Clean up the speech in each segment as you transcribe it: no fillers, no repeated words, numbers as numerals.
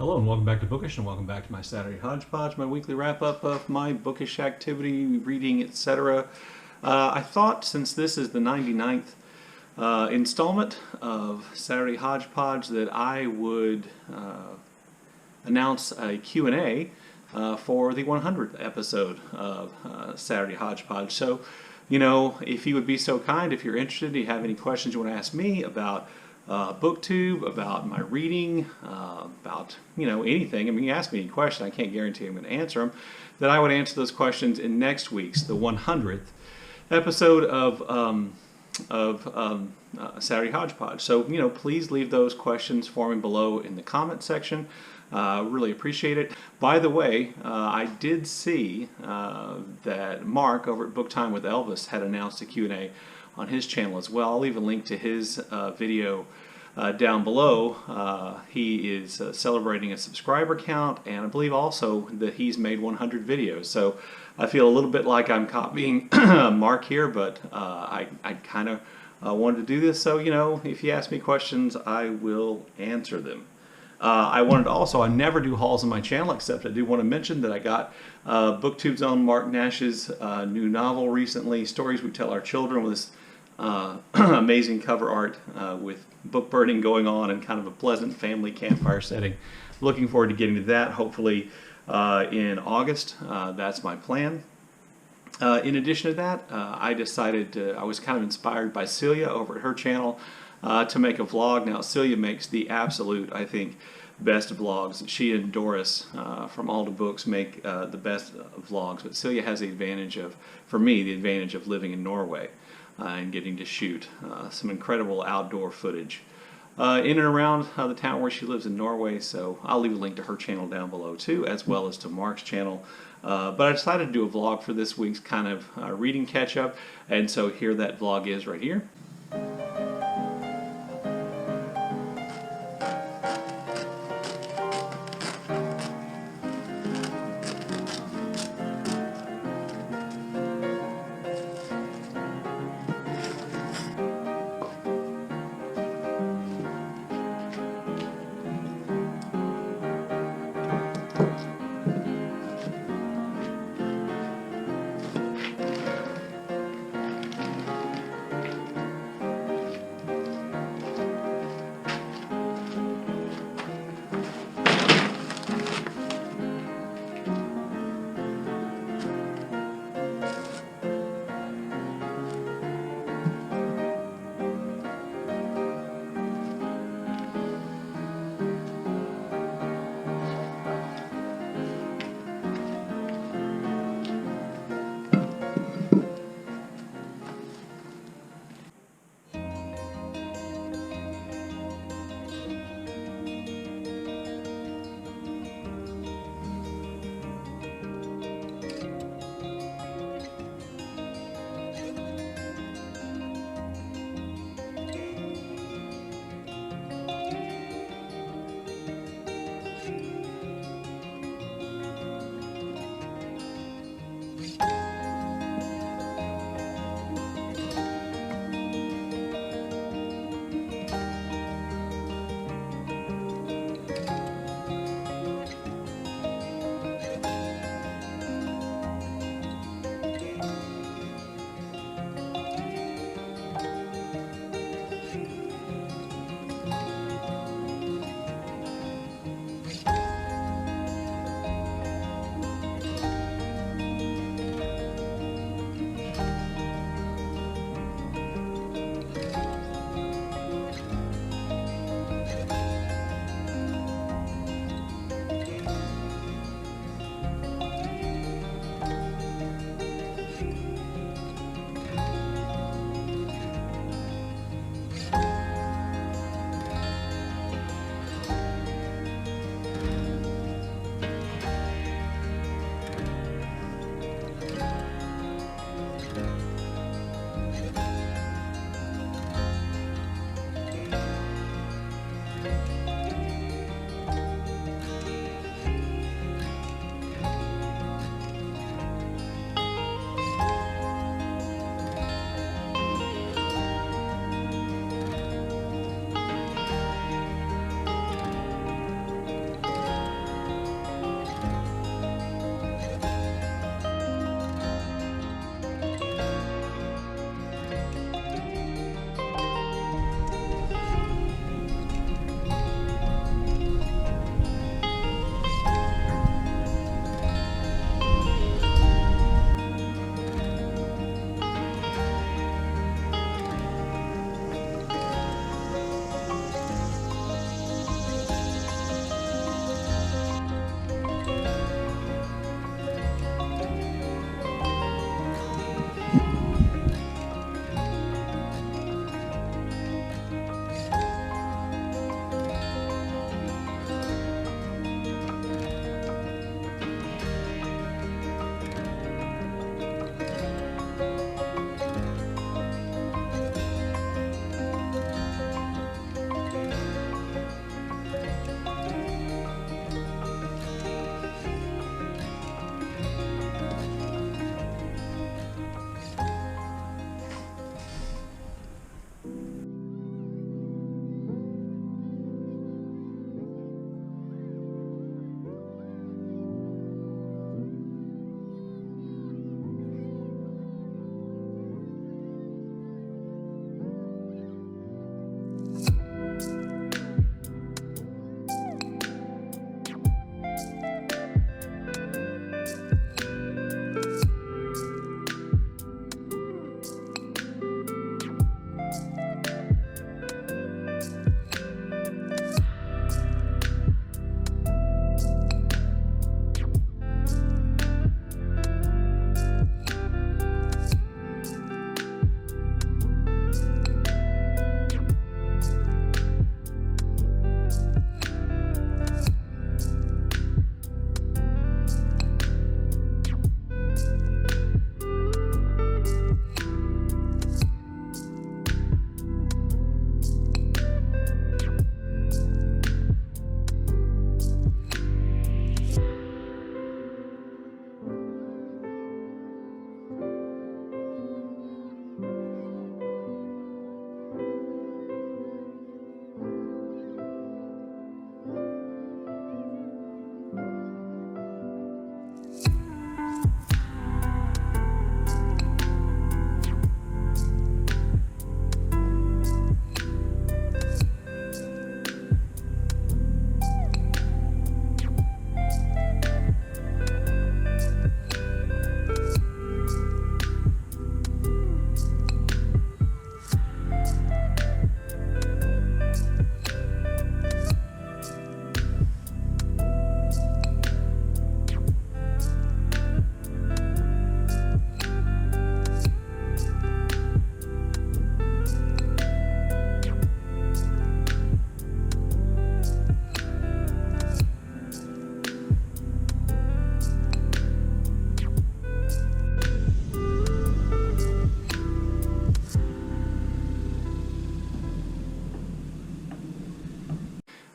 Hello and welcome back to Bookish, and welcome back to my Saturday Hodgepodge, my weekly wrap-up of my bookish activity, reading, etc. I thought, since this is the 99th installment of Saturday Hodgepodge, that I would announce a Q&A for the 100th episode of Saturday Hodgepodge. So, if you would be so kind, if you're interested, you have any questions you want to ask me about BookTube, about my reading, about, anything. I mean, you ask me any question, I can't guarantee I'm going to answer them, that I would answer those questions in next week's, the 100th episode of Saturday Hodgepodge. So, please leave those questions for me below in the comment section. Really appreciate it. By the way, I did see that Marc over at Book Time with Elvis had announced a Q&A on his channel as well. I'll leave a link to his video down below. He is celebrating a subscriber count, and I believe also that he's made 100 videos. So I feel a little bit like I'm copying Marc here, but I kind of wanted to do this. So, if you ask me questions, I will answer them. I wanted to also, I never do hauls on my channel, except I do want to mention that I got BookTube's own Marc Nash's new novel recently, Stories We Tell Our Children, with this amazing cover art with book burning going on and kind of a pleasant family campfire setting. Looking forward to getting to that, hopefully in August. That's my plan. In addition to that, I decided I was kind of inspired by Silje over at her channel to make a vlog. Now, Silje makes the absolute, I think, best vlogs. She and Doris from All the Books make the best vlogs, but Silje has the advantage of, for me, the advantage of living in Norway and getting to shoot some incredible outdoor footage in and around the town where she lives in Norway. So I'll leave a link to her channel down below too, as well as to Marc's channel. But I decided to do a vlog for this week's kind of reading catch-up, and so here that vlog is right here.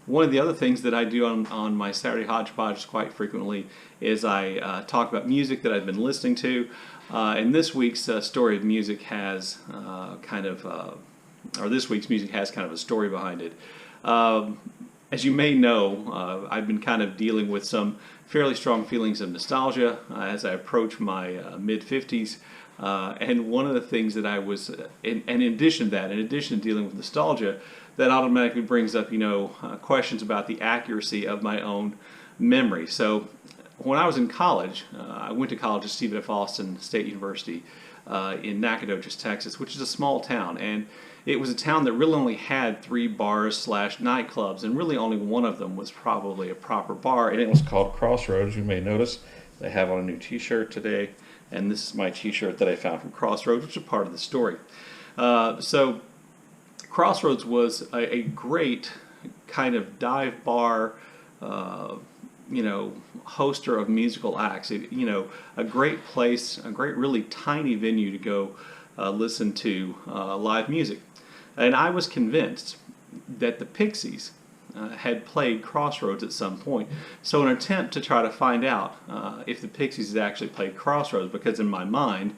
One of the other things that I do on my Saturday Hodgepodge quite frequently is I talk about music that I've been listening to. And this week's story of music has or this week's music has kind of a story behind it. As you may know, I've been kind of dealing with some fairly strong feelings of nostalgia as I approach my mid-50s. And one of the things that I was, in addition to dealing with nostalgia, that automatically brings up, questions about the accuracy of my own memory. So when I was in college, I went to college at Stevie State University in Nacogdoches, Texas, which is a small town. And it was a town that really only had 3 bars / nightclubs, and really only one of them was probably a proper bar, and it was called Crossroads. You may notice they have on a new t-shirt today, and this is my t-shirt that I found from Crossroads, which is a part of the story. So Crossroads was a great kind of dive bar, hoster of musical acts. A great place, a great really tiny venue to go listen to live music. And I was convinced that the Pixies had played Crossroads at some point. So an attempt to try to find out if the Pixies had actually played Crossroads, because in my mind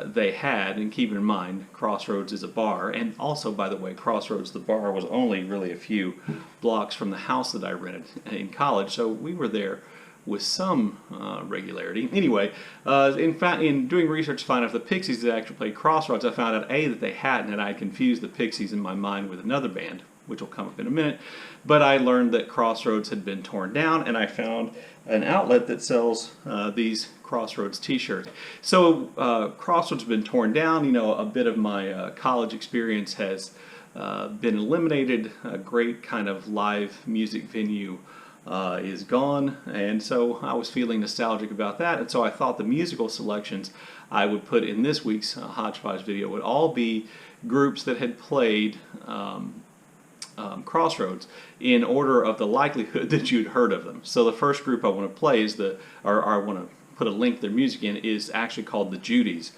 they had, and keep in mind Crossroads is a bar, and also, by the way, Crossroads, the bar, was only really a few blocks from the house that I rented in college, so we were there with some regularity. Anyway, in fact, in doing research to find out if the Pixies had actually played Crossroads, I found out A, that they hadn't, and I confused the Pixies in my mind with another band, which will come up in a minute. But I learned that Crossroads had been torn down, and I found an outlet that sells these Crossroads t-shirts. So Crossroads has been torn down. A bit of my college experience has been eliminated. A great kind of live music venue is gone, and so I was feeling nostalgic about that, and so I thought the musical selections I would put in this week's Hodgepodge video would all be groups that had played Crossroads in order of the likelihood that you'd heard of them. So the first group I want to play is I want to put a link to their music in, is actually called the Judys.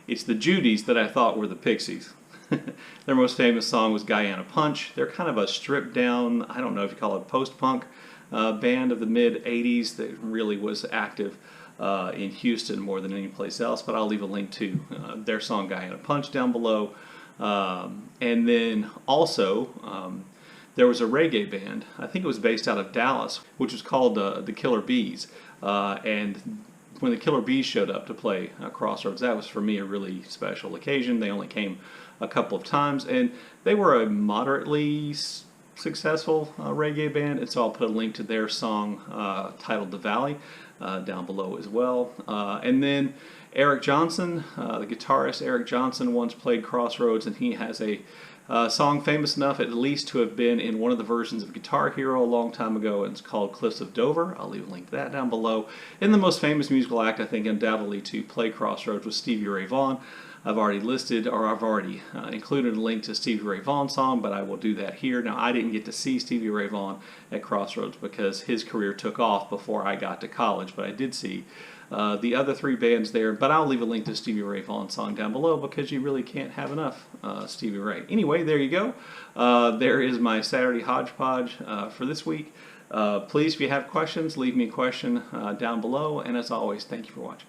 It's the Judys that I thought were the Pixies. Their most famous song was Guyana Punch. They're kind of a stripped down, I don't know if you call it post-punk, band of the mid-'80s that really was active in Houston more than any place else, but I'll leave a link to their song Guyana Punch down below. And then also there was a reggae band, I think it was based out of Dallas, which was called the Killer Bees. And when the Killer Bees showed up to play Crossroads, that was for me a really special occasion. They only came a couple of times, and they were a moderately successful reggae band, and so I'll put a link to their song titled The Valley down below as well. And then Eric Johnson, the guitarist Eric Johnson, once played Crossroads, and he has a song famous enough at least to have been in one of the versions of Guitar Hero a long time ago, and it's called Cliffs of Dover. I'll leave a link to that down below. And the most famous musical act, I think, undoubtedly to play Crossroads was Stevie Ray Vaughan. I've already included a link to Stevie Ray Vaughan's song, but I will do that here. Now, I didn't get to see Stevie Ray Vaughan at Crossroads because his career took off before I got to college, but I did see the other 3 bands there. But I'll leave a link to Stevie Ray Vaughan's song down below because you really can't have enough Stevie Ray. Anyway, there you go. There is my Saturday Hodgepodge for this week. Please, if you have questions, leave me a question down below. And as always, thank you for watching.